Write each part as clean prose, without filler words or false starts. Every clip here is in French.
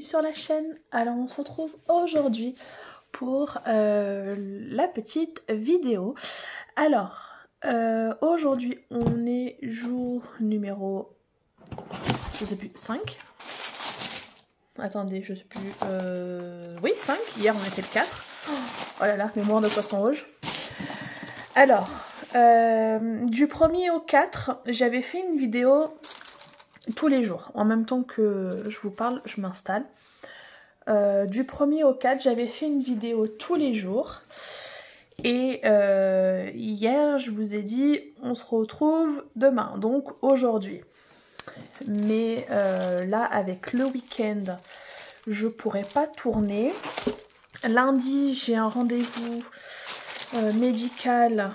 bienvenue sur la chaîne. Alors on se retrouve aujourd'hui pour la petite vidéo. Alors aujourd'hui on est jour numéro, je sais plus, 5. Attendez, je sais plus, oui 5, hier on était le 4. Oh là là, mémoire de poisson rouge. Alors, du 1er au 4, j'avais fait une vidéo tous les jours. En même temps que je vous parle, je m'installe. Du 1er au 4, j'avais fait une vidéo tous les jours. Et hier, je vous ai dit, on se retrouve demain, donc aujourd'hui. Mais là, avec le week-end, je pourrais pas tourner. Lundi, j'ai un rendez-vous médical.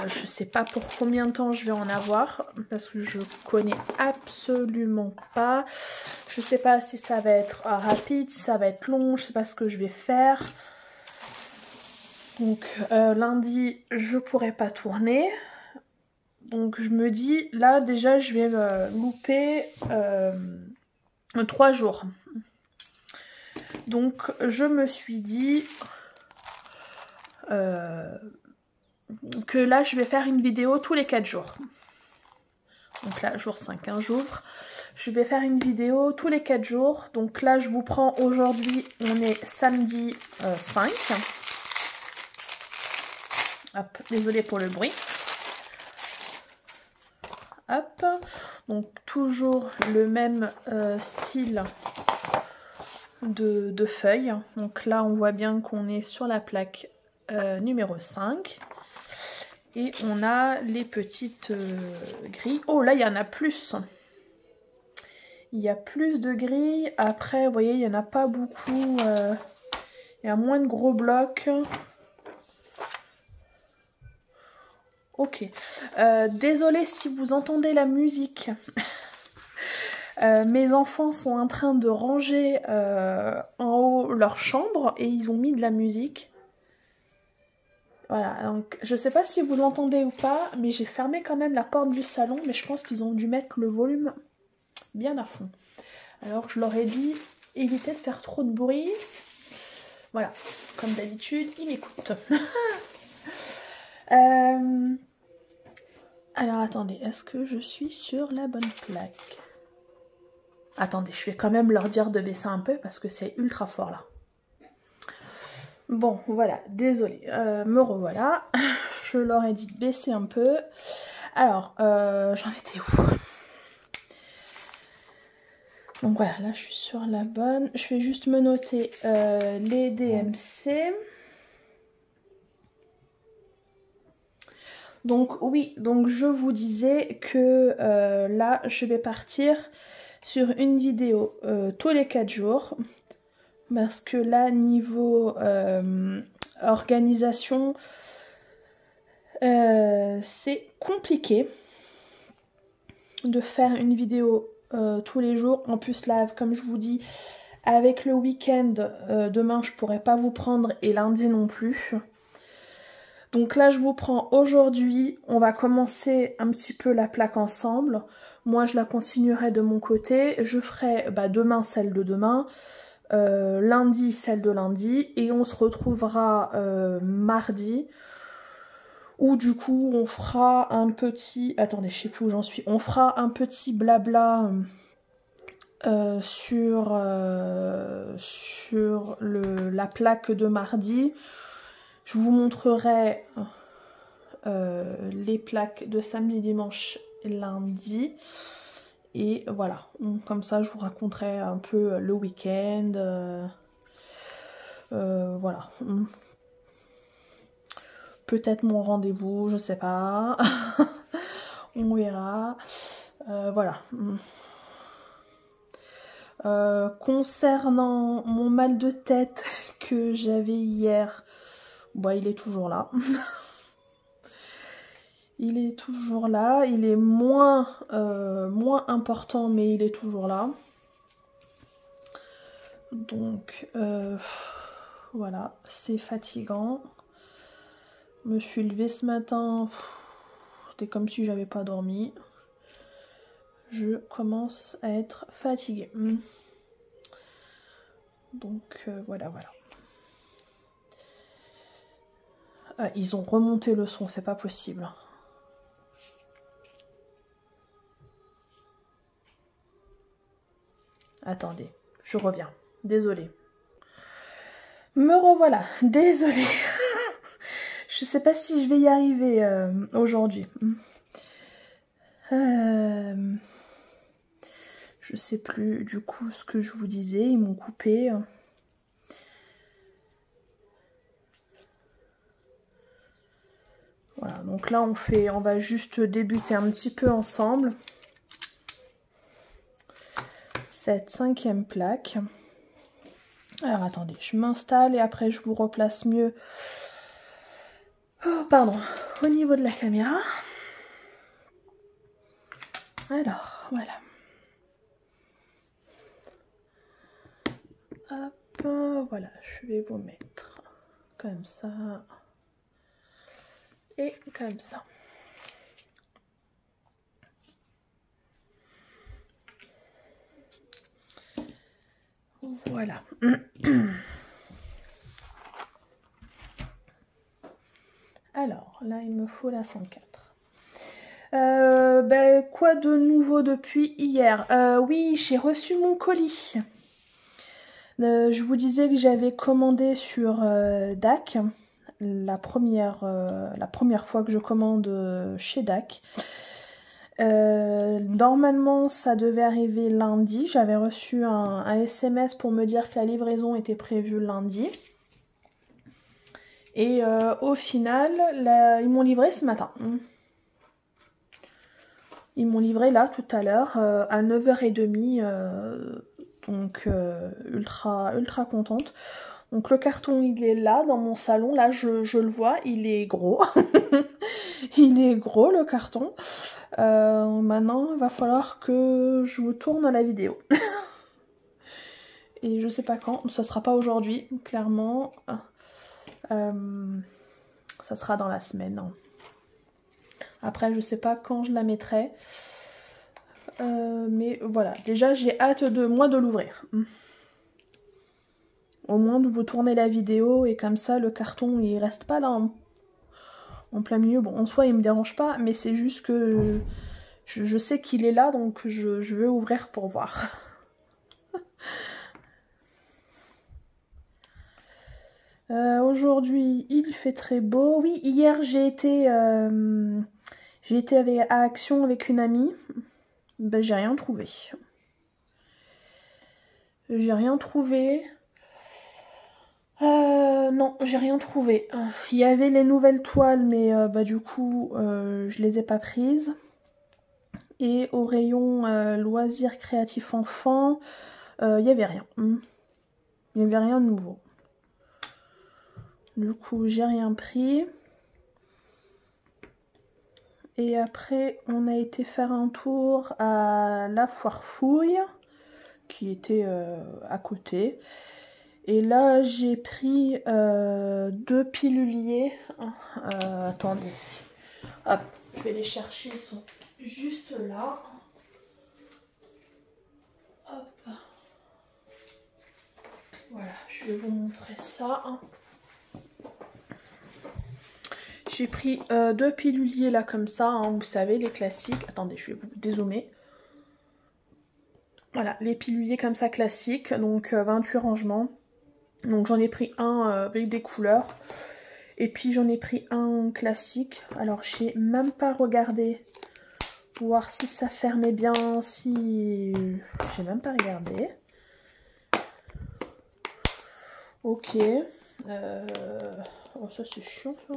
Je sais pas pour combien de temps je vais en avoir parce que je connais absolument pas. Je sais pas si ça va être rapide, si ça va être long, je sais pas ce que je vais faire. Donc lundi je pourrai pas tourner. Donc je me dis là déjà je vais louper 3 jours. Donc je me suis dit que là je vais faire une vidéo tous les 4 jours. Donc là jour 5, hein, j'ouvre. Je vais faire une vidéo tous les 4 jours. Donc là je vous prends aujourd'hui, on est samedi 5. Hop, désolée pour le bruit. Hop, donc toujours le même style de feuilles. Donc là on voit bien qu'on est sur la plaque numéro 5. Et on a les petites grilles. Oh là il y en a plus. Il y a plus de grilles. Après vous voyez il n'y en a pas beaucoup. Il y a moins de gros blocs. Ok. Désolée si vous entendez la musique. Mes enfants sont en train de ranger en haut leur chambre et ils ont mis de la musique. Voilà, donc je sais pas si vous l'entendez ou pas, mais j'ai fermé quand même la porte du salon, mais je pense qu'ils ont dû mettre le volume bien à fond. Alors je leur ai dit, évitez de faire trop de bruit. Voilà, comme d'habitude, ils m'écoutent. Alors attendez, est-ce que je suis sur la bonne plaque? Attendez, je vais quand même leur dire de baisser un peu parce que c'est ultra fort là. Bon, voilà, désolée, me revoilà. Je leur ai dit de baisser un peu. Alors, j'en étais où? Donc voilà, là je suis sur la bonne. Je vais juste me noter les DMC. Donc oui, donc je vous disais que là je vais partir sur une vidéo tous les 4 jours. Parce que là, niveau organisation, c'est compliqué de faire une vidéo tous les jours. En plus là, comme je vous dis, avec le week-end, demain je pourrais pas vous prendre et lundi non plus. Donc là, je vous prends aujourd'hui. On va commencer un petit peu la plaque ensemble. Moi, je la continuerai de mon côté. Je ferai demain celle de demain. Lundi celle de lundi et on se retrouvera mardi où du coup on fera un petit, attendez je sais plus où j'en suis, on fera un petit blabla sur la plaque de mardi. Je vous montrerai les plaques de samedi, dimanche et lundi. Et voilà, comme ça je vous raconterai un peu le week-end. Voilà. Peut-être mon rendez-vous, je sais pas. On verra. Voilà. Concernant mon mal de tête que j'avais hier, il est toujours là. Il est toujours là, il est moins important, mais il est toujours là. Donc, voilà, c'est fatigant. Je me suis levée ce matin, c'était comme si j'avais pas dormi. Je commence à être fatiguée. Donc voilà. Ah, ils ont remonté le son, c'est pas possible. Attendez, je reviens. Désolée. Me revoilà. Désolée. Je sais pas si je vais y arriver aujourd'hui. Je sais plus du coup ce que je vous disais. Ils m'ont coupé. Voilà, donc là on va juste débuter un petit peu ensemble. Cette 5e plaque. Alors attendez, je m'installe et après je vous replace mieux. Oh, pardon, au niveau de la caméra. Alors, voilà. Hop, voilà, je vais vous mettre comme ça. Et comme ça. Voilà. Alors, là, il me faut la 104. Quoi de nouveau depuis hier? Oui, j'ai reçu mon colis. Je vous disais que j'avais commandé sur DAC. La première fois que je commande chez DAC. Normalement ça devait arriver lundi. J'avais reçu un SMS pour me dire que la livraison était prévue lundi. Et au final, ils m'ont livré ce matin. Ils m'ont livré là tout à l'heure à 9h30. Donc ultra contente. Donc le carton il est là dans mon salon, là je le vois, il est gros. Il est gros le carton. Maintenant il va falloir que je vous tourne la vidéo. Et je sais pas quand, ça sera pas aujourd'hui, clairement. Ça sera dans la semaine. Après je sais pas quand je la mettrai. Mais voilà, déjà j'ai hâte de l'ouvrir. Au moins de vous tourner la vidéo et comme ça le carton il reste pas là en plein milieu. Bon en soi il me dérange pas mais c'est juste que je sais qu'il est là donc je vais ouvrir pour voir. Aujourd'hui il fait très beau. Oui hier j'ai été à Action avec une amie. Ben j'ai rien trouvé. J'ai rien trouvé. Non, j'ai rien trouvé. Il y avait les nouvelles toiles, mais du coup, je les ai pas prises. Et au rayon loisirs créatifs enfants, il n'y avait rien. Il n'y avait rien de nouveau. Du coup, j'ai rien pris. Et après, on a été faire un tour à la Foire Fouille, qui était à côté. Et là, j'ai pris 2 piluliers. Attendez. Hop, je vais les chercher. Ils sont juste là. Hop. Voilà, je vais vous montrer ça. J'ai pris 2 piluliers là comme ça. Vous savez, les classiques. Attendez, je vais vous dézoomer. Voilà, les piluliers comme ça classiques. Donc 28 rangements. Donc j'en ai pris un avec des couleurs. Et puis j'en ai pris un classique. Alors j'ai même pas regardé pour voir si ça fermait bien. Si... J'ai même pas regardé. Ok. Oh ça c'est chiant ça.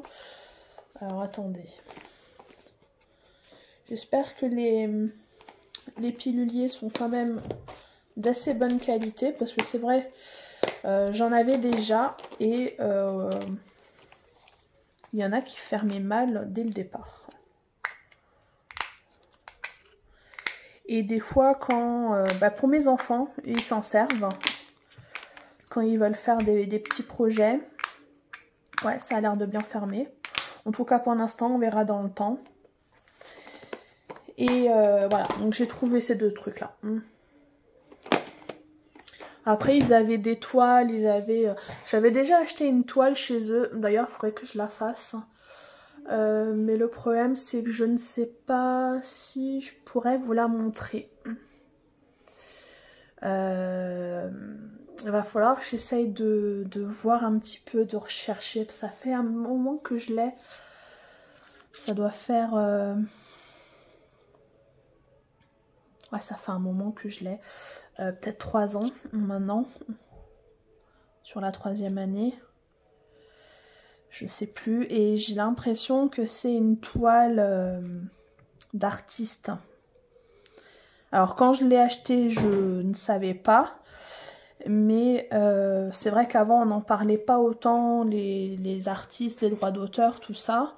Alors attendez. J'espère que les piluliers sont quand même d'assez bonne qualité. Parce que c'est vrai... j'en avais déjà et il y en a qui fermaient mal dès le départ. Et des fois quand pour mes enfants ils s'en servent quand ils veulent faire des petits projets. Ouais, ça a l'air de bien fermer. En tout cas pour l'instant, on verra dans le temps. Et voilà, donc j'ai trouvé ces 2 trucs là. Après, ils avaient des toiles, ils avaient... J'avais déjà acheté une toile chez eux. D'ailleurs, il faudrait que je la fasse. Mais le problème, c'est que je ne sais pas si je pourrais vous la montrer. Il va falloir que j'essaye de voir un petit peu, de rechercher. Ça fait un moment que je l'ai. Ça doit faire... Ouais, ça fait un moment que je l'ai. Peut-être 3 ans maintenant. Sur la 3e année. Je sais plus. Et j'ai l'impression que c'est une toile d'artiste. Alors quand je l'ai acheté, je ne savais pas. Mais c'est vrai qu'avant on n'en parlait pas autant, les artistes, les droits d'auteur, tout ça.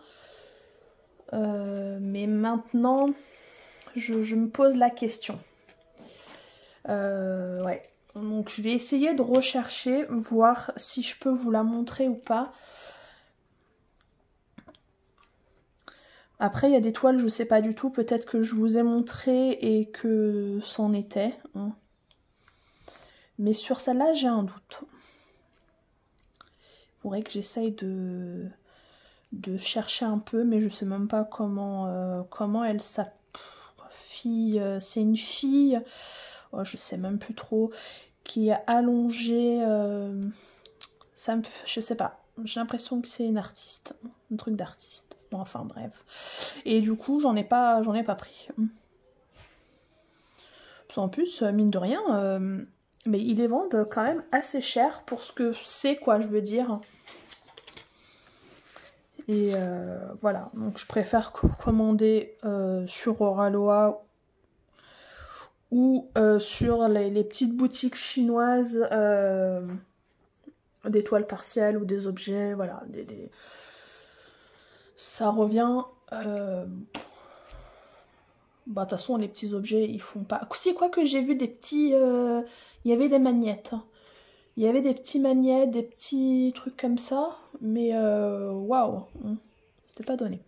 Mais maintenant, je me pose la question. Ouais. Donc je vais essayer de rechercher, voir si je peux vous la montrer ou pas. Après, il y a des toiles, je sais pas du tout. Peut-être que je vous ai montré et que c'en était. Hein. Mais sur celle-là, j'ai un doute. Il faudrait que j'essaye de chercher un peu, mais je sais même pas comment elle s'appelle. C'est une fille, oh, je sais même plus trop, qui est allongée. Je sais pas. J'ai l'impression que c'est une artiste, un truc d'artiste. Bon, enfin bref. Et du coup, j'en ai pas pris. En plus, mine de rien, mais ils les vendent quand même assez cher pour ce que c'est, quoi, je veux dire. Et voilà, donc je préfère commander sur Oraloa ou sur les petites boutiques chinoises des toiles partielles ou des objets, voilà. Ça revient... Bah, de toute façon, les petits objets, ils font pas... Si, quoi que j'ai vu des petits... Il y avait des magnettes. Il y avait des petits magnettes, des petits trucs comme ça. Mais waouh, c'était pas donné.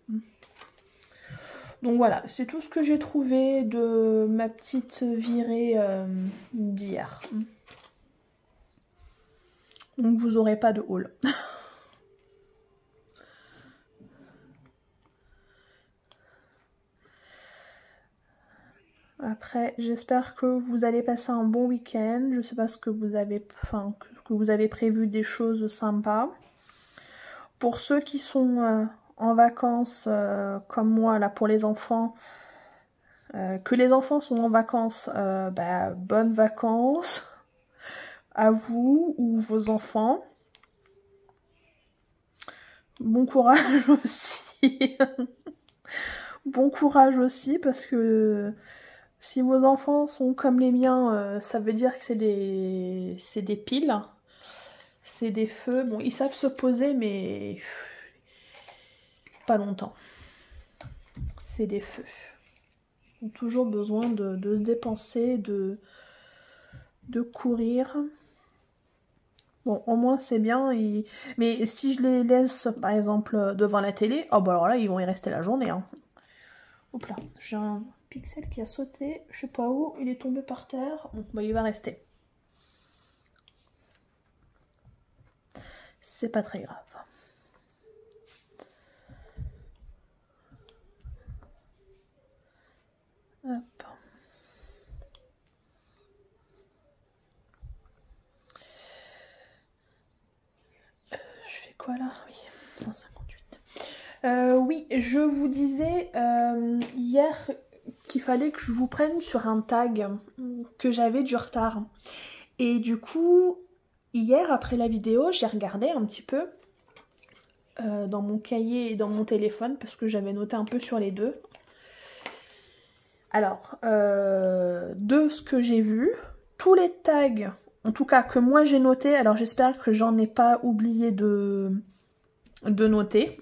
Donc voilà, c'est tout ce que j'ai trouvé de ma petite virée d'hier. Donc vous aurez pas de haul. Après, j'espère que vous allez passer un bon week-end. Je sais pas ce que vous avez, que vous avez prévu des choses sympas. Pour ceux qui sont en vacances, comme moi, là, pour les enfants, que les enfants sont en vacances, bah, bonnes vacances à vous ou vos enfants. Bon courage aussi. Bon courage aussi, parce que si vos enfants sont comme les miens, ça veut dire que c'est des piles. C'est des feux. Bon, ils savent se poser, mais pas longtemps. C'est des feux. Ils ont toujours besoin de se dépenser, de courir. Bon, au moins c'est bien. Mais si je les laisse, par exemple, devant la télé, oh bah alors là, ils vont y rester la journée. Hein. Hop là, j'ai un pixel qui a sauté, je sais pas où, il est tombé par terre. Bon, bah il va rester. C'est pas très grave. Hop. Je fais quoi là? Oui, 158. Oui, je vous disais hier qu'il fallait que je vous prenne sur un tag, que j'avais du retard. Et du coup, hier après la vidéo, j'ai regardé un petit peu dans mon cahier et dans mon téléphone, parce que j'avais noté un peu sur les deux. Alors, de ce que j'ai vu, tous les tags, en tout cas que moi j'ai noté, alors j'espère que j'en ai pas oublié de noter.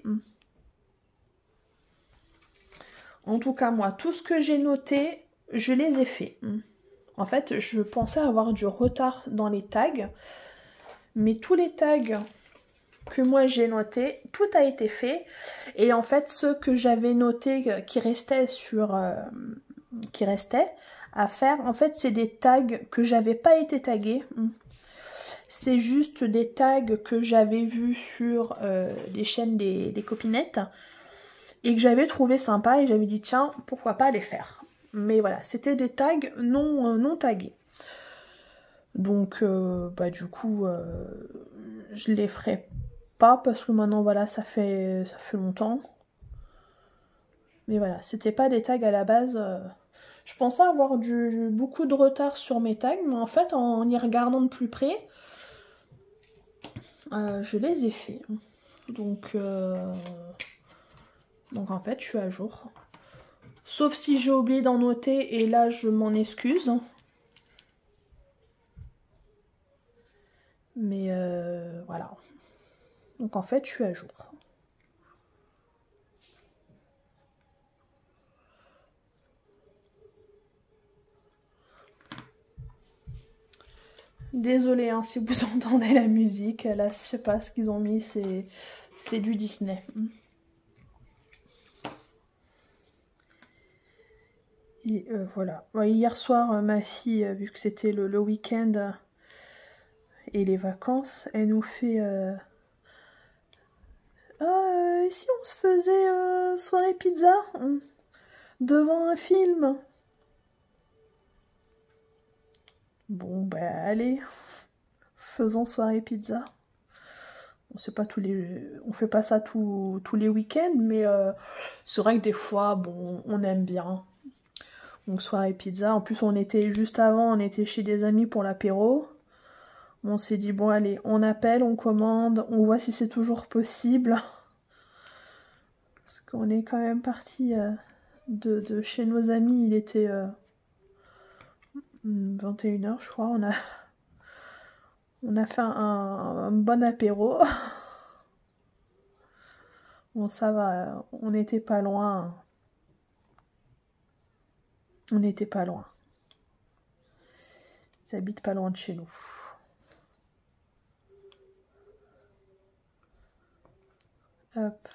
En tout cas, moi, tout ce que j'ai noté, je les ai faits. En fait, je pensais avoir du retard dans les tags, mais tous les tags que moi j'ai notés, tout a été fait. Et en fait, ceux que j'avais notés qui restaient à faire. En fait, c'est des tags que j'avais pas été tagués. C'est juste des tags que j'avais vus sur les chaînes des copinettes et que j'avais trouvé sympa et j'avais dit tiens, pourquoi pas les faire. Mais voilà, c'était des tags non tagués. Donc, bah du coup, je les ferai pas parce que maintenant, voilà, ça fait longtemps. Mais voilà, c'était pas des tags à la base. Je pensais avoir beaucoup de retard sur mes tags, mais en fait, en y regardant de plus près, je les ai faits. Donc en fait, je suis à jour. Sauf si j'ai oublié d'en noter, et là, je m'en excuse. Mais voilà. Donc en fait, je suis à jour. Désolée hein, si vous entendez la musique. Là, je sais pas ce qu'ils ont mis, c'est du Disney. Et voilà. Ouais, hier soir, ma fille, vu que c'était le week-end et les vacances, elle nous fait... et si on se faisait soirée pizza devant un film? Bon, bah allez, faisons soirée pizza. On sait pas on fait pas ça tous les week-ends, mais c'est vrai que des fois, bon, on aime bien. Donc soirée pizza. En plus, on était juste avant, on était chez des amis pour l'apéro. On s'est dit bon allez, on appelle, on commande, on voit si c'est toujours possible. Parce qu'on est quand même parti de chez nos amis, il était 21h je crois. On a fait un bon apéro. Bon ça va, on n'était pas loin. On n'était pas loin. Ils habitent pas loin de chez nous. Hop.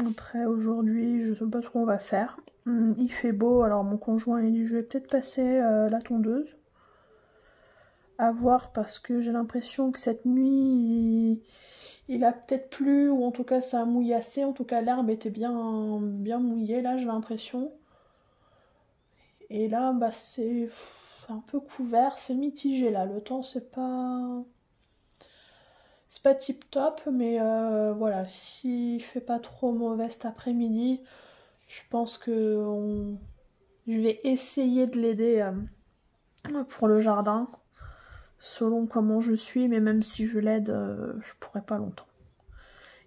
Après aujourd'hui, je sais pas trop on va faire. Il fait beau, alors mon conjoint il dit je vais peut-être passer la tondeuse. À voir parce que j'ai l'impression que cette nuit il a peut-être plu ou en tout cas ça a mouillé assez. En tout cas l'herbe était bien mouillée là j'ai l'impression. Et là bah c'est un peu couvert, c'est mitigé là. Le temps c'est pas tip top mais voilà, s'il fait pas trop mauvais cet après-midi, je pense que je vais essayer de l'aider pour le jardin. Selon comment je suis, mais même si je l'aide, je pourrais pas longtemps.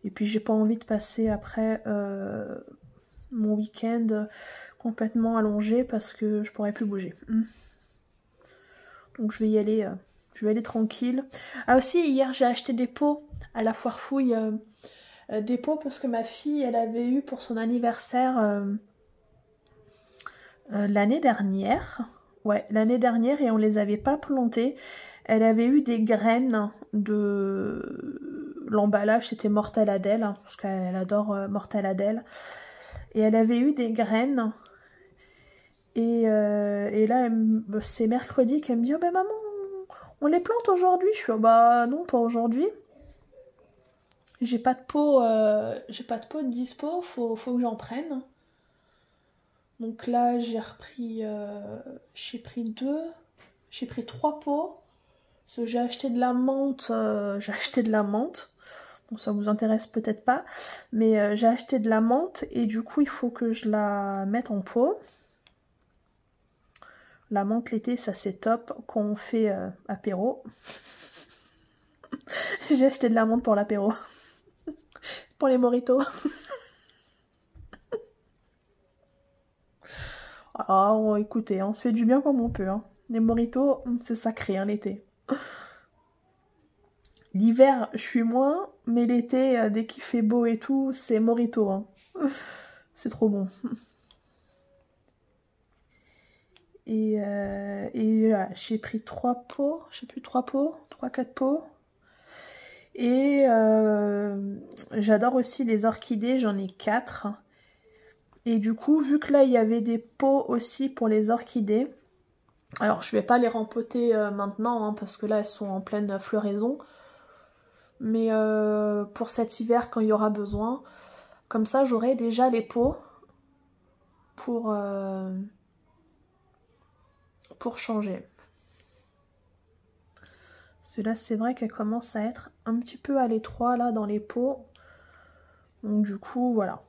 Et puis j'ai pas envie de passer après mon week-end complètement allongé parce que je pourrais plus bouger. Donc je vais y aller tranquille. Ah aussi hier j'ai acheté des pots à la foire fouille, des pots parce que ma fille elle avait eu pour son anniversaire l'année dernière. Ouais, l'année dernière et on les avait pas plantés. Elle avait eu des graines de l'emballage, c'était Mortadelle, hein, parce qu'elle adore Mortadelle. Et elle avait eu des graines. Et là, c'est mercredi qu'elle me dit oh, ben maman, on les plante aujourd'hui. Je suis oh, bah non, pas aujourd'hui. J'ai pas de pot, de dispo, faut que j'en prenne. Donc là, j'ai pris 3 pots. Parce que j'ai acheté de la menthe, Bon, ça vous intéresse peut-être pas, mais j'ai acheté de la menthe et du coup, il faut que je la mette en pot. La menthe l'été, ça c'est top quand on fait apéro. J'ai acheté de la menthe pour l'apéro. Pour les mojitos. Ah, oh, écoutez, on se fait du bien comme on peut. Hein. Les mojitos, c'est sacré hein, l'été. L'hiver, je suis moins, mais l'été, dès qu'il fait beau et tout, c'est mojito. Hein. C'est trop bon. Et voilà, j'ai pris 3 pots, je sais plus, 3 pots, 3-4 pots. Et j'adore aussi les orchidées, j'en ai 4. Et du coup, vu que là, il y avait des pots aussi pour les orchidées, alors je vais pas les rempoter maintenant, hein, parce que là, elles sont en pleine floraison. Mais pour cet hiver, quand il y aura besoin, comme ça, j'aurai déjà les pots pour changer. Là, c'est vrai qu'elle commence à être un petit peu à l'étroit là dans les pots. Donc du coup, voilà.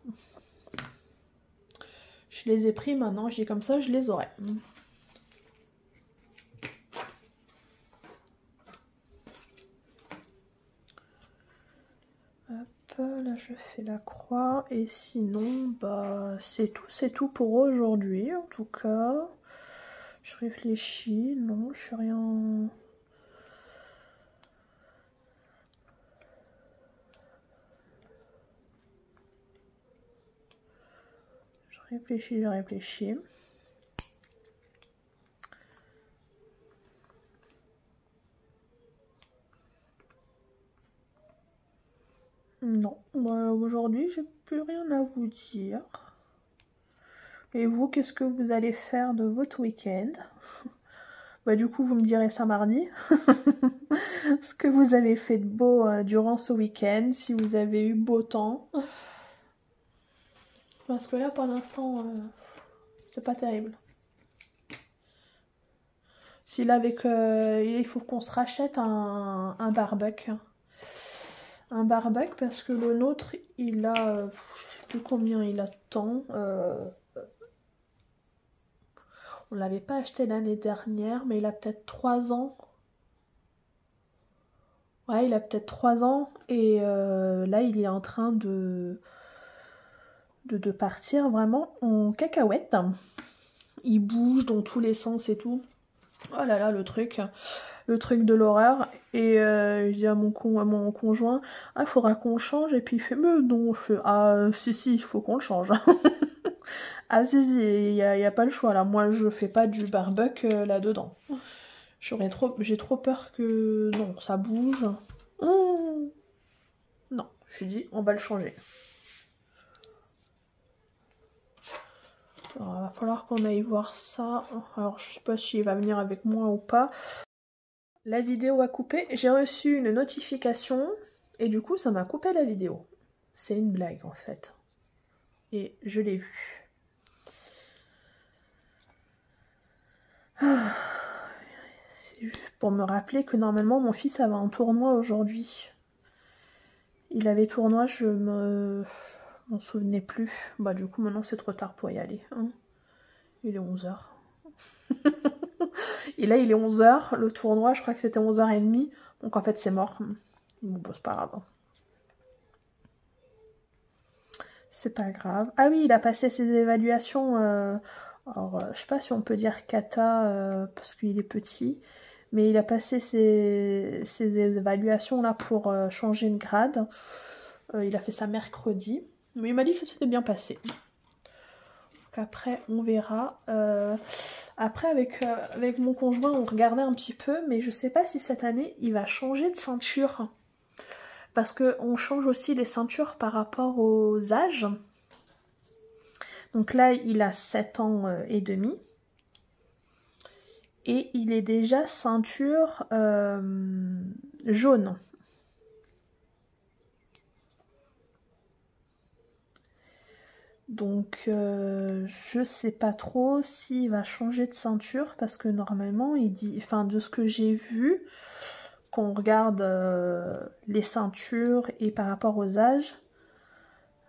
Je les ai pris maintenant, j'ai comme ça, je les aurai. Hop, là je fais la croix. Et sinon, bah c'est tout pour aujourd'hui. En tout cas, je réfléchis. Non, je suis rien... Je réfléchis. Non, aujourd'hui, j'ai plus rien à vous dire. Et vous, qu'est-ce que vous allez faire de votre week-end? Bah, du coup, vous me direz ça mardi. Ce que vous avez fait de beau durant ce week-end, si vous avez eu beau temps. Parce que là, pour l'instant, c'est pas terrible. Si là, avec, il faut qu'on se rachète un barbecue. Un barbecue parce que le nôtre, il a, je sais plus combien il a de temps. On l'avait pas acheté l'année dernière, mais il a peut-être 3 ans. Ouais, il a peut-être 3 ans. Et là, il est en train de partir vraiment en cacahuète. Il bouge dans tous les sens et tout. Oh là là, le truc de l'horreur. Et je dis à mon conjoint, ah, il faudra qu'on change. Et puis il fait, mais non. Je fais, ah, si, il faut qu'on le change. Ah, si, il n'y a pas le choix là. Moi, je fais pas du barbecue là-dedans. J'ai trop peur que... Non, ça bouge. Non, je lui dis, on va le changer. Alors, il va falloir qu'on aille voir ça. Alors, je sais pas s'il va venir avec moi ou pas. La vidéo a coupé. J'ai reçu une notification et du coup, ça m'a coupé la vidéo. C'est une blague en fait. Et je l'ai vu. C'est juste pour me rappeler que normalement, mon fils avait un tournoi aujourd'hui. Il avait tournoi, je m'en souvenais plus. Bah du coup, maintenant, c'est trop tard pour y aller. Hein. Il est 11h. Et là, il est 11h. Le tournoi, je crois que c'était 11h30. Donc, en fait, c'est mort. Bon, c'est pas grave. C'est pas grave. Ah oui, il a passé ses évaluations. Alors, je sais pas si on peut dire kata parce qu'il est petit. Mais il a passé ses évaluations là pour changer de grade. Il a fait ça mercredi. Mais il m'a dit que ça s'était bien passé. Après on verra. Après avec mon conjoint on regardait un petit peu, mais je sais pas si cette année il va changer de ceinture. Parce qu'on change aussi les ceintures par rapport aux âges. Donc là il a 7 ans et demi. Et il est déjà ceinture jaune. Donc je sais pas trop s'il va changer de ceinture parce que normalement il dit, enfin de ce que j'ai vu, qu'on regarde les ceintures et par rapport aux âges,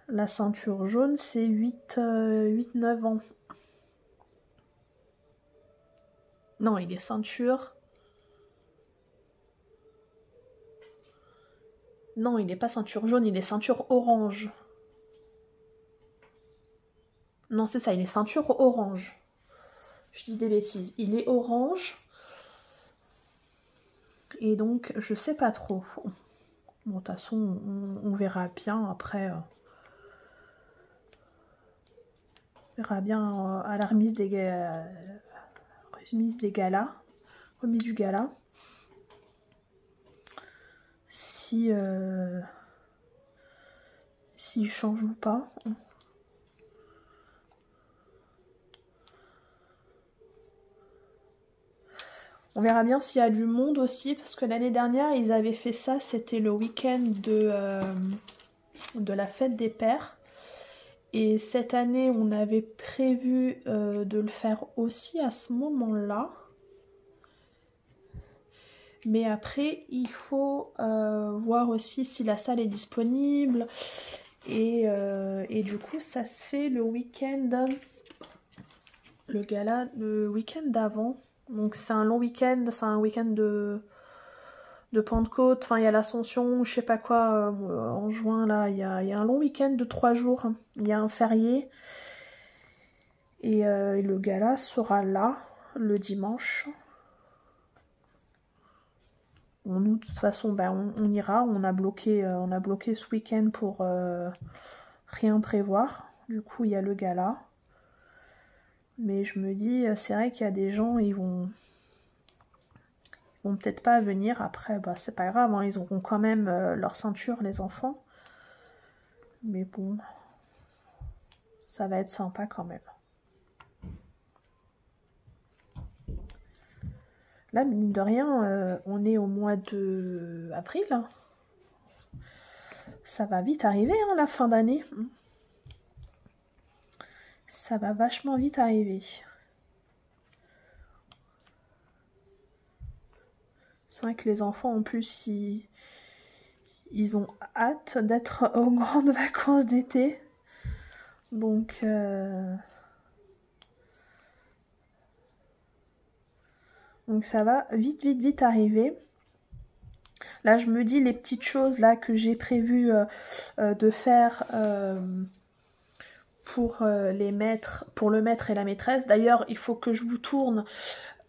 la ceinture jaune c'est 8-9 ans. Non, il est ceinture. Non, il n'est pas ceinture jaune, il est ceinture orange. Non, c'est ça, il est ceinture orange. Je dis des bêtises. Il est orange. Et donc, je sais pas trop. Bon, de toute façon, on verra bien après. On verra bien à la remise des galas. Remise du gala. si s'il change ou pas. On verra bien s'il y a du monde aussi, parce que l'année dernière, ils avaient fait ça, c'était le week-end de la fête des pères. Et cette année, on avait prévu de le faire aussi à ce moment-là. Mais après, il faut voir aussi si la salle est disponible. Et du coup, ça se fait le week-end, le gala, le week-end d'avant. Donc c'est un long week-end, c'est un week-end de Pentecôte, enfin il y a l'Ascension, je sais pas quoi, en juin là, il y a un long week-end de 3 jours, il y a un férié, et le gala sera là, le dimanche. Bon, nous de toute façon, ben, on ira, on a bloqué ce week-end pour rien prévoir, du coup il y a le gala. Mais je me dis, c'est vrai qu'il y a des gens, ils vont peut-être pas venir. Après, bah, c'est pas grave, hein, ils auront quand même leur ceinture, les enfants. Mais bon, ça va être sympa quand même. Là, mine de rien, on est au mois de avril. Hein. Ça va vite arriver, hein, la fin d'année. Ça va vachement vite arriver. C'est vrai que les enfants, en plus, ils ont hâte d'être aux grandes vacances d'été. Donc ça va vite arriver. Là, je me dis les petites choses là que j'ai prévu de faire pour le maître et la maîtresse. D'ailleurs, il faut que je vous tourne.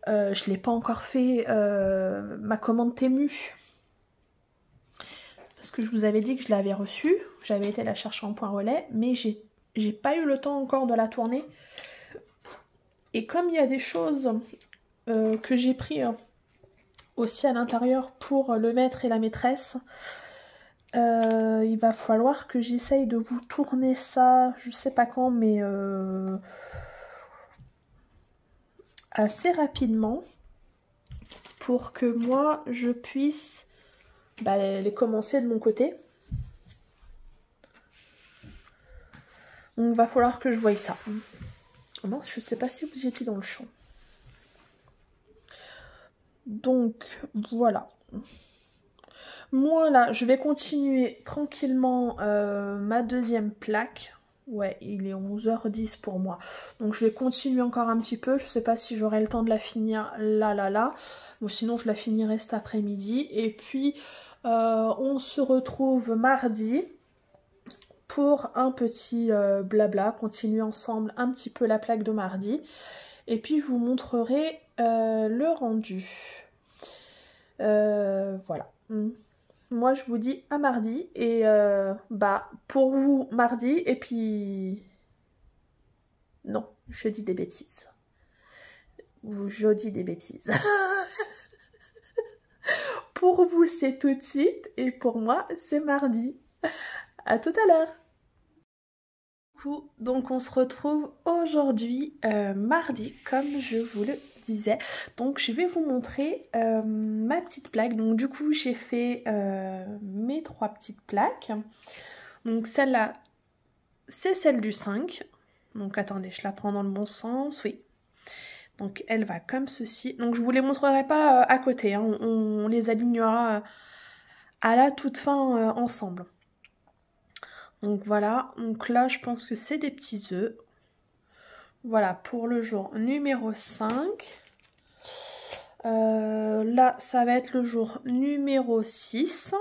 Je ne l'ai pas encore fait, ma commande Temu. Parce que je vous avais dit que je l'avais reçue. J'avais été la chercher en point relais, mais j'ai pas eu le temps encore de la tourner. Et comme il y a des choses que j'ai pris aussi à l'intérieur pour le maître et la maîtresse, il va falloir que j'essaye de vous tourner ça, je sais pas quand, mais assez rapidement, pour que moi je puisse les commencer de mon côté. Donc il va falloir que je voie ça. Oh non, je sais pas si vous étiez dans le champ. Donc voilà. Moi là, je vais continuer tranquillement ma deuxième plaque. Ouais, il est 11h10 pour moi. Donc je vais continuer encore un petit peu. Je sais pas si j'aurai le temps de la finir là. Bon, sinon je la finirai cet après-midi. Et puis on se retrouve mardi pour un petit blabla. Continuer ensemble un petit peu la plaque de mardi. Et puis je vous montrerai le rendu. Voilà. Moi je vous dis à mardi et pour vous mardi et puis non, je dis des bêtises. Je dis des bêtises. Pour vous c'est tout de suite et pour moi c'est mardi. À tout à l'heure. Donc on se retrouve aujourd'hui mardi comme je vous le disais. Donc je vais vous montrer ma petite plaque. Donc du coup j'ai fait mes 3 petites plaques. Donc celle-là c'est celle du 5. Donc attendez, je la prends dans le bon sens, oui. Donc elle va comme ceci. Donc je vous les montrerai pas à côté, hein. On les alignera à la toute fin ensemble. Donc voilà, donc là je pense que c'est des petits œufs. Voilà pour le jour numéro 5. Là ça va être le jour numéro 6.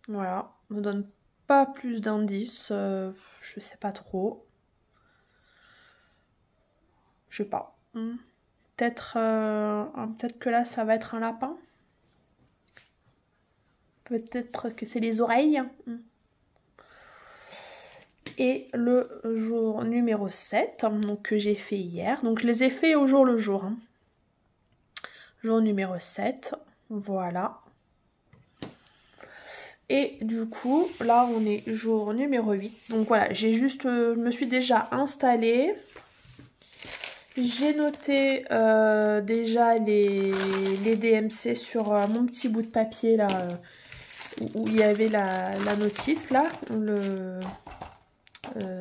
Voilà, on ne donne pas plus d'indices, je sais pas trop. Je sais pas. Peut-être que là ça va être un lapin. Peut-être que c'est les oreilles. Et le jour numéro 7, donc, que j'ai fait hier. Donc je les ai fait au jour le jour. Jour numéro 7, voilà. Et du coup, là on est jour numéro 8. Donc voilà, j'ai juste, je me suis déjà installée. J'ai noté déjà les DMC sur mon petit bout de papier là, où il y avait la notice là,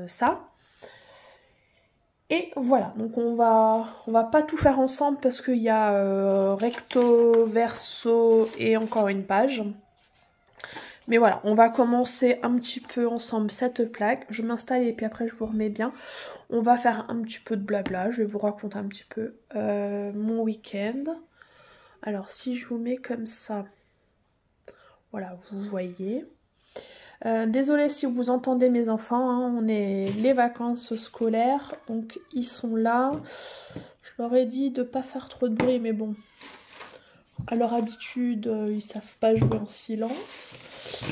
ça. Et voilà, donc on va pas tout faire ensemble parce qu'il y a recto, verso et encore une page. Mais voilà, on va commencer un petit peu ensemble cette plaque. Je m'installe et puis après je vous remets bien. On va faire un petit peu de blabla. Je vais vous raconter un petit peu mon week-end. Alors si je vous mets comme ça, voilà, vous voyez. Désolée si vous entendez mes enfants, hein, on est les vacances scolaires, donc ils sont là. Je leur ai dit de pas faire trop de bruit, mais bon, à leur habitude, ils savent pas jouer en silence.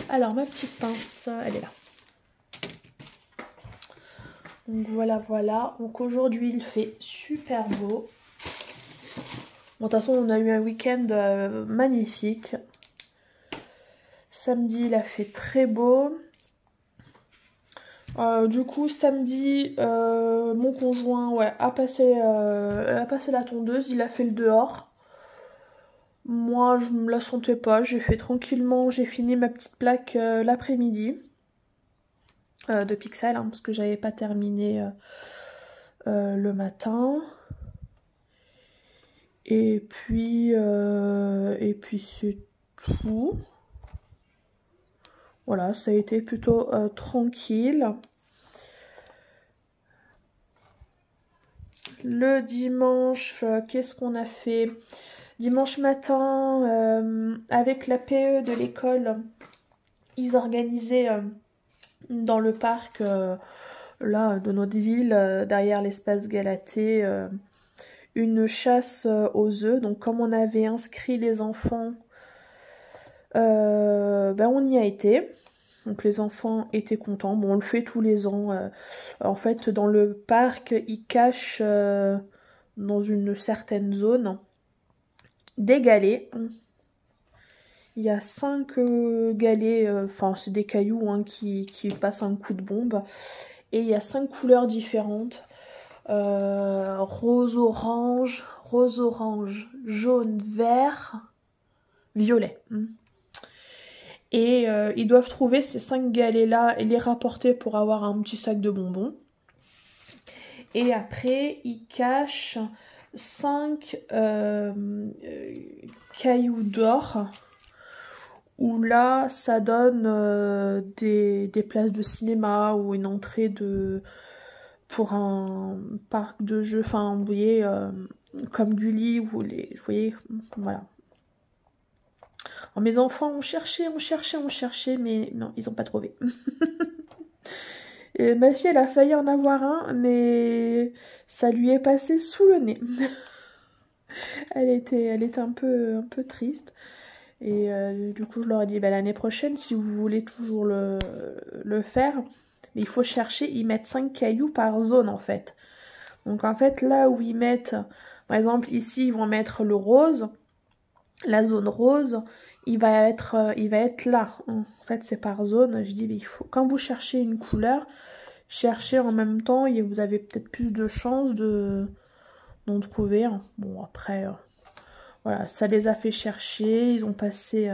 Alors ma petite pince, elle est là. Donc voilà, voilà. Donc aujourd'hui il fait super beau. Bon, de toute façon on a eu un week-end magnifique. Samedi il a fait très beau. Du coup samedi mon conjoint a passé la tondeuse, il a fait le dehors. Moi je me la sentais pas, j'ai fait tranquillement, j'ai fini ma petite plaque l'après-midi de Pixel, hein, parce que j'avais pas terminé le matin. Et puis c'est tout. Voilà, ça a été plutôt tranquille. Le dimanche, qu'est-ce qu'on a fait? Dimanche matin, avec la PE de l'école, ils organisaient dans le parc là de notre ville, derrière l'espace Galatée, une chasse aux œufs. Donc comme on avait inscrit les enfants, ben on y a été. Donc les enfants étaient contents. Bon, on le fait tous les ans. En fait, dans le parc, ils cachent dans une certaine zone des galets. Il y a 5 galets, enfin c'est des cailloux hein, qui passent un coup de bombe. Et il y a 5 couleurs différentes. Rose orange, jaune, vert, violet. Et ils doivent trouver ces 5 galets là et les rapporter pour avoir un petit sac de bonbons. Et après ils cachent 5 cailloux d'or, où là ça donne des places de cinéma ou une entrée pour un parc de jeux, enfin vous voyez, comme Gulli, vous voyez, voilà. Alors, mes enfants ont cherché, mais non, ils n'ont pas trouvé. Et ma fille, elle a failli en avoir un, mais ça lui est passé sous le nez. Elle était un peu triste. Et du coup, je leur ai dit, bah, l'année prochaine, si vous voulez toujours le faire, mais il faut chercher, ils mettent 5 cailloux par zone, en fait. Donc, en fait, là où ils mettent, par exemple, ici, ils vont mettre le rose, la zone rose, il va être là. En fait, c'est par zone. Je dis, mais il faut, quand vous cherchez une couleur, cherchez en même temps et vous avez peut-être plus de chances d'en trouver. Bon, après, voilà, ça les a fait chercher. Ils ont passé,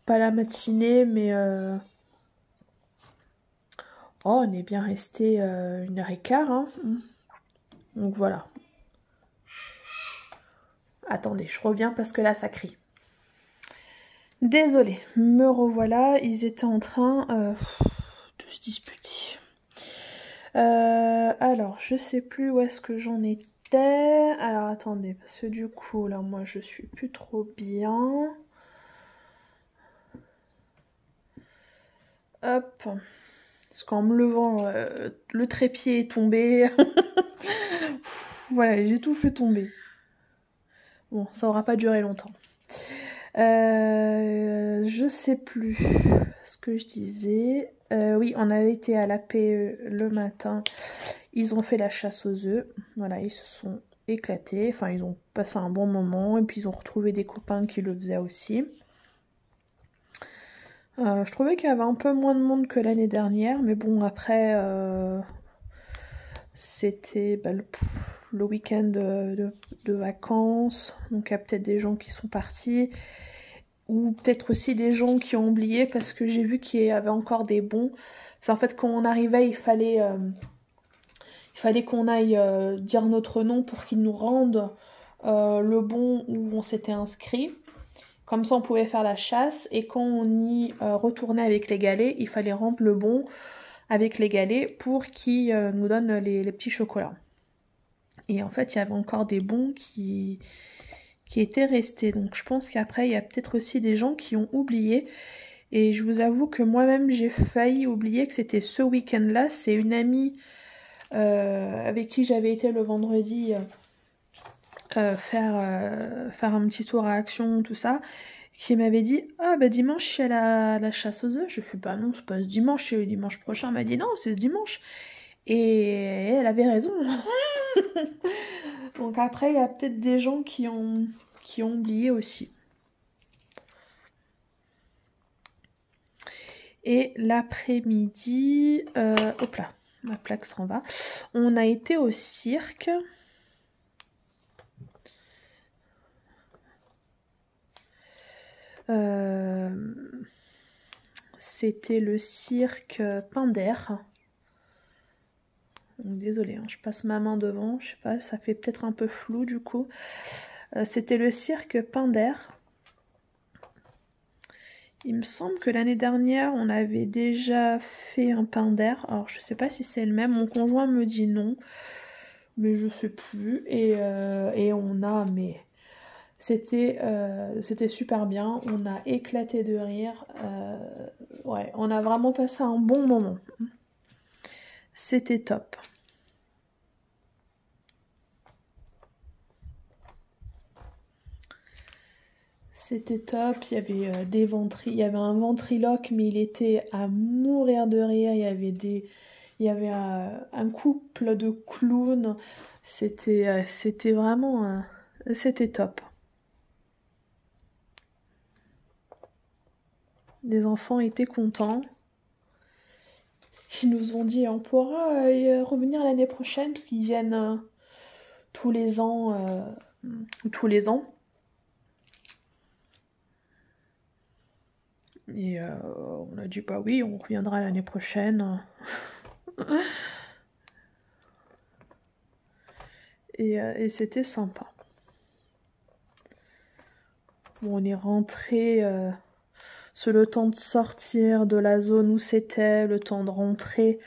pas la matinée, mais oh, on est bien resté 1h15. Hein. Donc voilà. Attendez, je reviens parce que là, ça crie. Désolée, me revoilà. Ils étaient en train de se disputer. Alors, je sais plus où est-ce que j'en étais. Alors, attendez, parce que du coup, là, moi, je suis plus trop bien. Hop. Parce qu'en me levant, le trépied est tombé. Voilà, j'ai tout fait tomber. Bon, ça aura pas duré longtemps. Je sais plus ce que je disais. Oui, on avait été à la PE le matin. Ils ont fait la chasse aux œufs. Voilà, ils se sont éclatés. Enfin, ils ont passé un bon moment. Et puis, ils ont retrouvé des copains qui le faisaient aussi. Je trouvais qu'il y avait un peu moins de monde que l'année dernière, mais bon, après, c'était le week-end de vacances, donc il y a peut-être des gens qui sont partis, ou peut-être aussi des gens qui ont oublié, parce que j'ai vu qu'il y avait encore des bons. Parce qu'en fait, quand on arrivait, il fallait qu'on aille dire notre nom pour qu'ils nous rendent le bon où on s'était inscrit. Comme ça, on pouvait faire la chasse. Et quand on y retournait avec les galets, il fallait rendre le bon avec les galets pour qu'ils nous donnent les petits chocolats. Et en fait, il y avait encore des bons qui étaient restés. Donc je pense qu'après, il y a peut-être aussi des gens qui ont oublié. Et je vous avoue que moi-même, j'ai failli oublier que c'était ce week-end-là. C'est une amie avec qui j'avais été le vendredi faire un petit tour à Action, tout ça, qui m'avait dit « Ah bah dimanche, je suis à la chasse aux œufs. » Je fais « Bah non, c'est pas ce dimanche, c'est le dimanche prochain. » Elle m'a dit « Non, c'est ce dimanche. » Et elle avait raison. Donc après, il y a peut-être des gens qui ont oublié aussi. Et l'après-midi, hop là, ma plaque s'en va. On a été au cirque. C'était le cirque Pinder. Désolée, hein, je passe ma main devant, je sais pas, ça fait peut-être un peu flou du coup. C'était le cirque Pinder. Il me semble que l'année dernière, on avait déjà fait un Pinder. Alors, je sais pas si c'est le même. Mon conjoint me dit non, mais je sais plus. Et on a, mais c'était super bien. On a éclaté de rire. Ouais, on a vraiment passé un bon moment. C'était top. C'était top, il y avait il y avait un ventriloque, mais il était à mourir de rire. Il y avait un couple de clowns. C'était vraiment, c'était top. Les enfants étaient contents. Ils nous ont dit on pourra revenir l'année prochaine parce qu'ils viennent tous les ans. Et on a dit bah oui, on reviendra l'année prochaine. Et c'était sympa. Bon, on est rentré, c'est le temps de sortir de la zone où c'était, le temps de rentrer,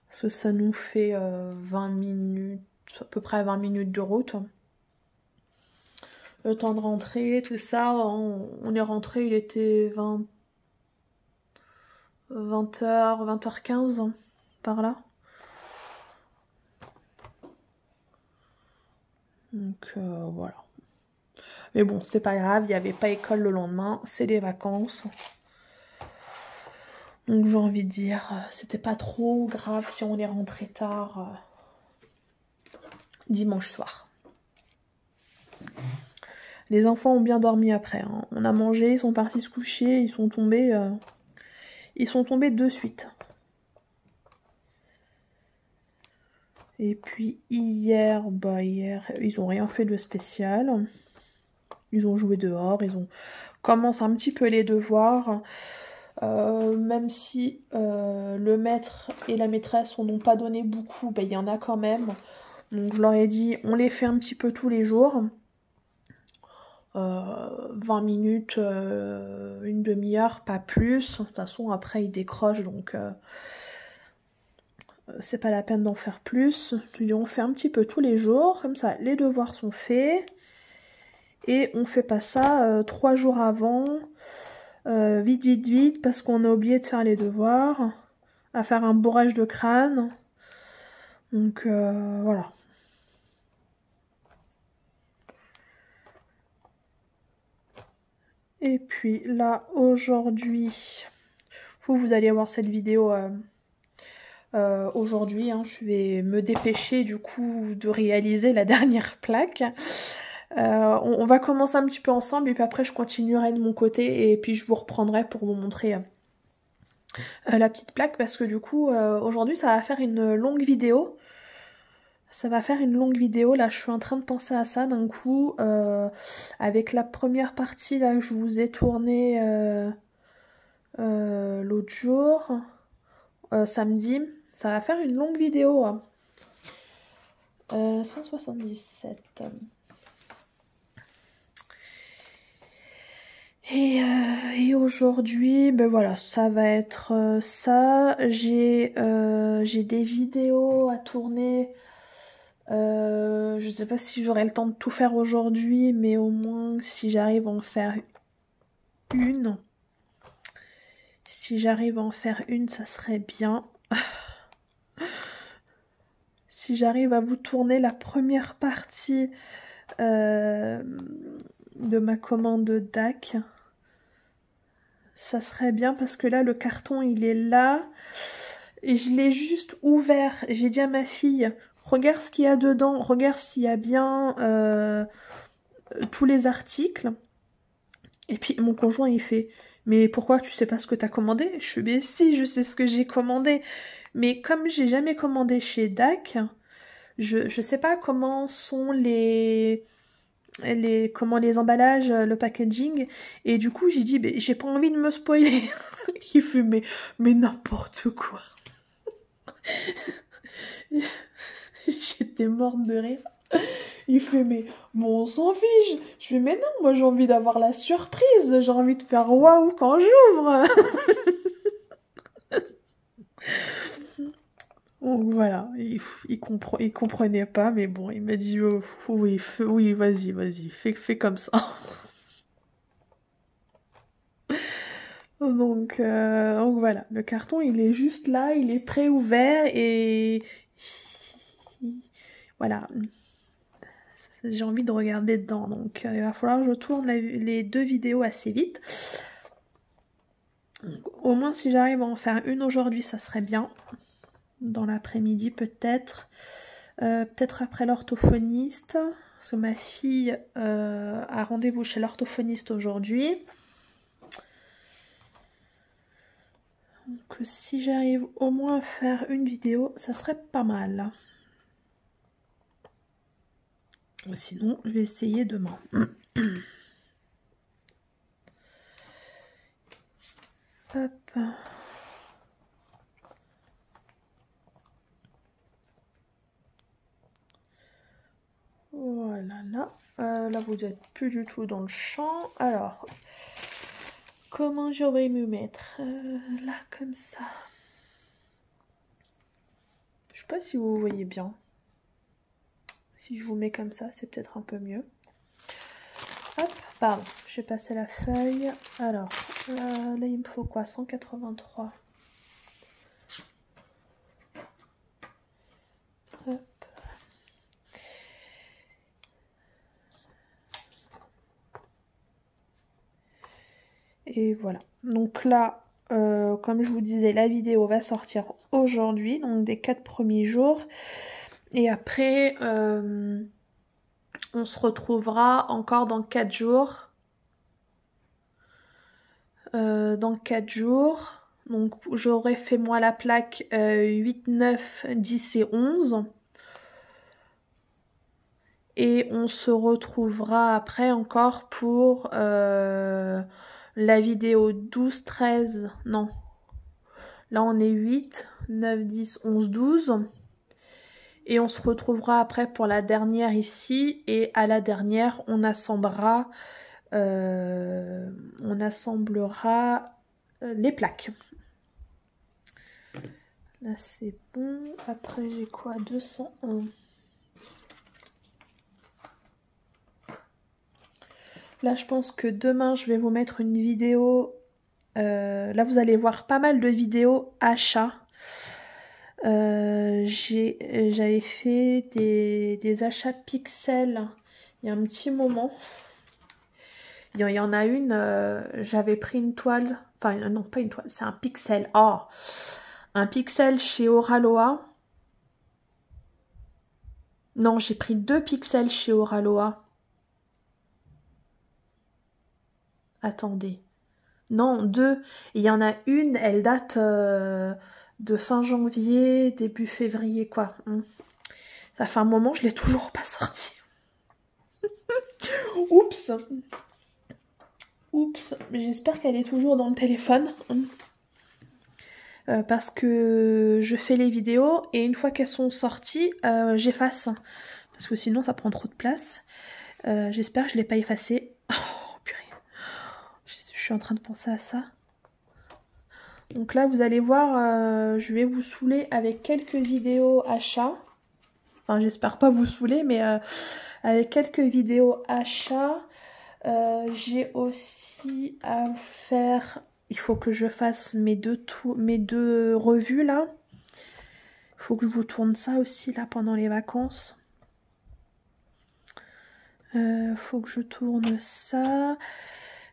parce que ça nous fait 20 minutes, à peu près 20 minutes de route. Le temps de rentrer, tout ça, on est rentré, il était 20h, 20h15, par là. Donc voilà. Mais bon, c'est pas grave, il n'y avait pas école le lendemain, c'est les vacances. Donc j'ai envie de dire, c'était pas trop grave si on est rentré tard dimanche soir. Les enfants ont bien dormi après, hein. On a mangé, ils sont partis se coucher, ils sont tombés de suite. Et puis hier, ils ont rien fait de spécial. Ils ont joué dehors, ils ont commencé un petit peu les devoirs. Même si le maître et la maîtresse n'ont pas donné beaucoup, ben, il y en a quand même. Donc je leur ai dit, on les fait un petit peu tous les jours. 20 minutes, une demi-heure, pas plus. De toute façon, après, ils décrochent, donc c'est pas la peine d'en faire plus. Je dis, on fait un petit peu tous les jours, comme ça, les devoirs sont faits. Et on fait pas ça 3 jours avant, vite, parce qu'on a oublié de faire les devoirs, à faire un bourrage de crâne. Donc voilà. Et puis là, aujourd'hui, vous allez voir cette vidéo aujourd'hui. Hein, je vais me dépêcher du coup de réaliser la dernière plaque. On va commencer un petit peu ensemble et puis après je continuerai de mon côté et puis je vous reprendrai pour vous montrer la petite plaque parce que du coup aujourd'hui ça va faire une longue vidéo. Ça va faire une longue vidéo, là je suis en train de penser à ça d'un coup, avec la première partie là que je vous ai tournée l'autre jour, samedi, ça va faire une longue vidéo. 177. Et aujourd'hui, ben voilà, ça va être ça. J'ai des vidéos à tourner. Je sais pas si j'aurai le temps de tout faire aujourd'hui, mais au moins si j'arrive à en faire une. Si j'arrive à en faire une, ça serait bien. Si j'arrive à vous tourner la première partie de ma commande DAC, ça serait bien parce que là le carton il est là et je l'ai juste ouvert. J'ai dit à ma fille, regarde ce qu'il y a dedans, regarde s'il y a bien tous les articles. Et puis mon conjoint il fait, mais pourquoi tu sais pas ce que t'as commandé? Je suis, mais si, je sais ce que j'ai commandé. Mais comme j'ai jamais commandé chez DAC, je sais pas comment sont comment les emballages, le packaging, et du coup j'ai dit j'ai pas envie de me spoiler. Il fait mais n'importe quoi. J'étais morte de rire. Il fait mais bon on s'en fiche. Je fais mais non, moi j'ai envie d'avoir la surprise, j'ai envie de faire waouh quand j'ouvre. Donc voilà, il comprenait pas, mais bon, il m'a dit oh, oui, oui, vas-y, fais comme ça. Donc voilà, le carton il est juste là, il est pré-ouvert et voilà, j'ai envie de regarder dedans, donc il va falloir que je tourne les deux vidéos assez vite. Donc, au moins si j'arrive à en faire une aujourd'hui, ça serait bien. Dans l'après-midi peut-être, peut-être après l'orthophoniste, parce que ma fille a rendez-vous chez l'orthophoniste aujourd'hui. Donc si j'arrive au moins à faire une vidéo, ça serait pas mal. Sinon, je vais essayer demain. Hop. Voilà, là vous n'êtes plus du tout dans le champ. Alors, comment je vais me mettre là, comme ça. Je sais pas si vous voyez bien. Si je vous mets comme ça, c'est peut-être un peu mieux. Hop, pardon, je vais passer la feuille. Alors, là il me faut quoi? 183. Hop. Et voilà. Donc là, comme je vous disais, la vidéo va sortir aujourd'hui, donc des 4 premiers jours. Et après, on se retrouvera encore dans 4 jours. Dans 4 jours. Donc j'aurai fait moi la plaque 8, 9, 10 et 11. Et on se retrouvera après encore pour la vidéo 12, 13, non. Là on est 8, 9, 10, 11, 12. Et on se retrouvera après pour la dernière ici. Et à la dernière, on assemblera les plaques. Là c'est bon. Après j'ai quoi? 201. Là je pense que demain je vais vous mettre une vidéo. Là vous allez voir pas mal de vidéos achats. J'avais fait des achats pixels il y a un petit moment. Il y en a une, j'avais pris une toile, enfin non pas une toile, c'est un pixel. Oh, un pixel chez Oraloa. Non, j'ai pris 2 pixels chez Oraloa. Attendez. Non, 2. Il y en a une, elle date de fin janvier, début février, quoi. Ça fait un moment, je l'ai toujours pas sortie. Oups. Oups, j'espère qu'elle est toujours dans le téléphone. Parce que je fais les vidéos et une fois qu'elles sont sorties, j'efface. Parce que sinon ça prend trop de place. J'espère que je ne l'ai pas effacée. Oh purée. Je suis en train de penser à ça. Donc là vous allez voir, je vais vous saouler avec quelques vidéos achats. Enfin j'espère pas vous saouler, mais avec quelques vidéos achats. J'ai aussi à faire... Il faut que je fasse mes deux revues là. Il faut que je vous tourne ça aussi là pendant les vacances. Faut que je tourne ça.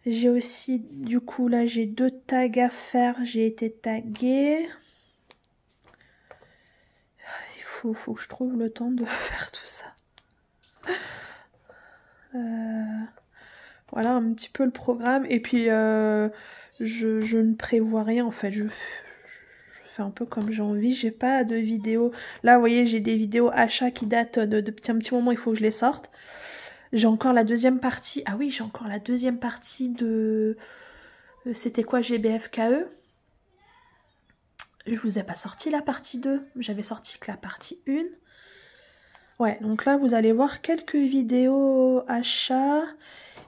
J'ai aussi, du coup là j'ai 2 tags à faire. J'ai été taguée. Il faut que je trouve le temps de faire tout ça. Voilà un petit peu le programme. Et puis je ne prévois rien en fait. Je fais un peu comme j'ai envie. J'ai pas de vidéos. Là vous voyez j'ai des vidéos achats qui datent de un petit moment. Il faut que je les sorte. J'ai encore la deuxième partie. Ah oui, j'ai encore la deuxième partie de... C'était quoi, GBFKE? Je vous ai pas sorti la partie 2. J'avais sorti que la partie 1. Ouais, donc là, vous allez voir quelques vidéos achats.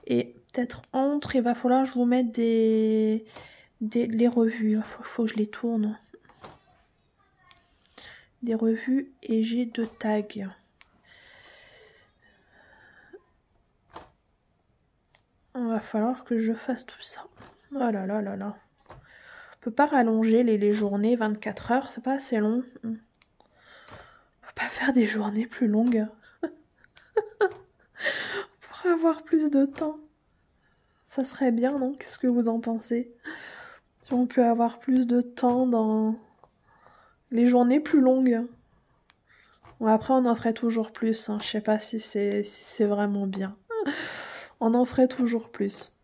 Et peut-être entre, il va falloir que je vous mette les revues. Il faut que je les tourne. Des revues et j'ai 2 tags. Il va falloir que je fasse tout ça. Oh là là là là. On peut pas rallonger les journées 24 heures, c'est pas assez long. On peut pas faire des journées plus longues. Pour avoir plus de temps. Ça serait bien, non? Qu'est-ce que vous en pensez? Si on peut avoir plus de temps dans les journées plus longues. Bon, après, on en ferait toujours plus. Hein. Je sais pas si c'est vraiment bien. On en ferait toujours plus.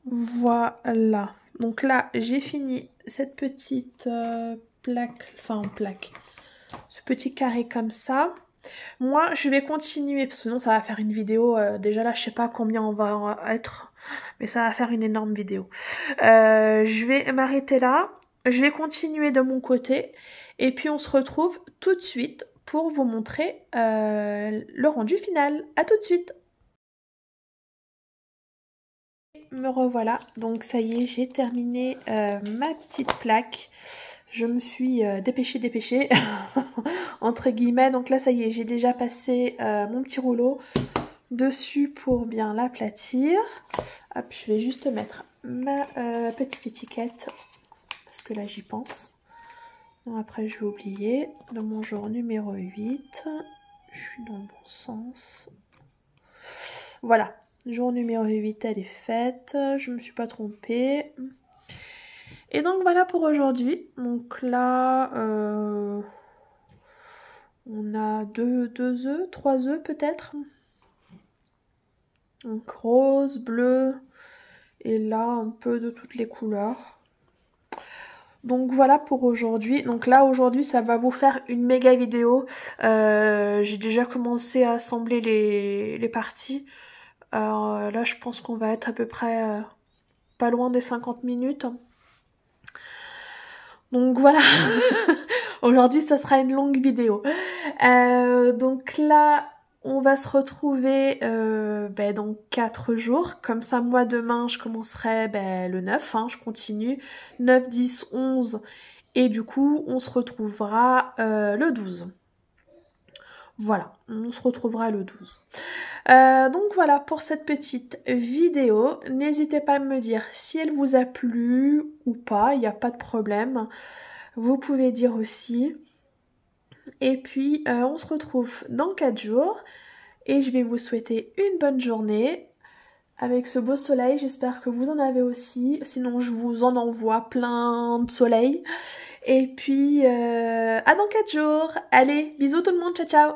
Voilà. Donc là, j'ai fini cette petite plaque. Enfin, plaque. Ce petit carré comme ça. Moi, je vais continuer, parce que sinon ça va faire une vidéo, déjà là, je sais pas combien on va être, mais ça va faire une énorme vidéo. Je vais m'arrêter là, je vais continuer de mon côté, et puis on se retrouve tout de suite pour vous montrer le rendu final. À tout de suite. Me revoilà, donc ça y est, j'ai terminé ma petite plaque. Je me suis dépêchée, entre guillemets. Donc là, ça y est, j'ai déjà passé mon petit rouleau dessus pour bien l'aplatir. Hop, je vais juste mettre ma petite étiquette, parce que là, j'y pense. Non, après, je vais oublier. Dans mon jour numéro 8, je suis dans le bon sens. Voilà, jour numéro 8, elle est faite. Je me suis pas trompée. Et donc voilà pour aujourd'hui. Donc là, on a 2 œufs, 3 œufs peut-être. Donc rose, bleu, et là un peu de toutes les couleurs. Donc voilà pour aujourd'hui. Donc là aujourd'hui ça va vous faire une méga vidéo. J'ai déjà commencé à assembler les parties. Alors là je pense qu'on va être à peu près pas loin des 50 minutes. Donc voilà, aujourd'hui ça sera une longue vidéo. Donc là, on va se retrouver dans 4 jours. Comme ça, moi demain, je commencerai le 9, hein, je continue. 9, 10, 11. Et du coup, on se retrouvera le 12. Voilà, on se retrouvera le 12. Donc voilà pour cette petite vidéo. N'hésitez pas à me dire si elle vous a plu ou pas, il n'y a pas de problème. Vous pouvez dire aussi. Et puis on se retrouve dans 4 jours. Et je vais vous souhaiter une bonne journée avec ce beau soleil. J'espère que vous en avez aussi. Sinon je vous en envoie plein de soleil. Et puis à dans 4 jours. Allez, bisous tout le monde, ciao ciao.